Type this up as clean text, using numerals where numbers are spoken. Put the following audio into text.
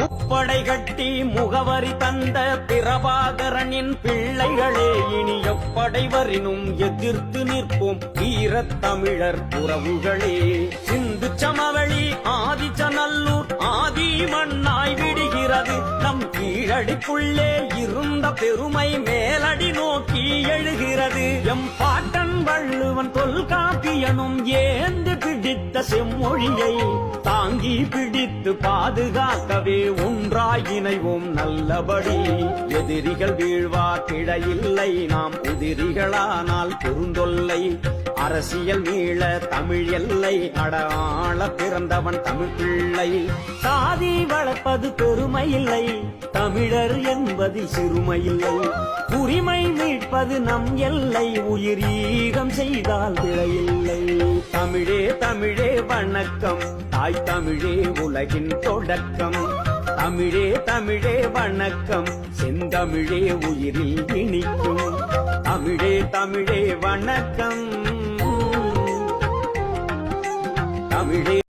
முப்படை கட்டி முகவரி தந்த பிரபாகரனின் பிள்ளைகளே, இனி எப்படைவரினும் எதிர்த்து நிற்போம் வீரத் தமிழர் உறவுகளே. சிந்து சமவெளி ஆதிச்சநல்லூர் ஆதி மண்ணாய் விடுகிறது. நம் கீழடிக்குள்ளே இருந்த பெருமை மேலடி நோக்கி எழுகிறது. எம் பாட்டன் வள்ளுவன் தொல்காப்பியனும் ஏந்து பிடித்த செம்மொழியை தாங்கி பிடித்து பாதுகாக்கவே ஒன்றாய் இணைவோம் நல்லபடி. எதிரிகள் வீழ்வார் கிடையில்லை, நாம் உதிரிகளானால் பெருந்தொல்லை. அரசியல் மீள தமிழ் எல்லை, அடாள பிறந்தவன் தமிழ் பிள்ளை. சாதி வளர்ப்பது பெருமை இல்லை, தமிழர் என்பதில் சிறுமை இல்லை. உரிமை மீட்பது நம் எல்லை, உயிரீகம் செய்தால் பிழையில்லை. தமிழே தமிழே வணக்கம், தாய் தமிழே உலகின் தொடக்கம். தமிழே தமிழே வணக்கம், செந்தமிழே உயிரில் இனிக்கும். தமிழே தமிழே வணக்கம், தமிழே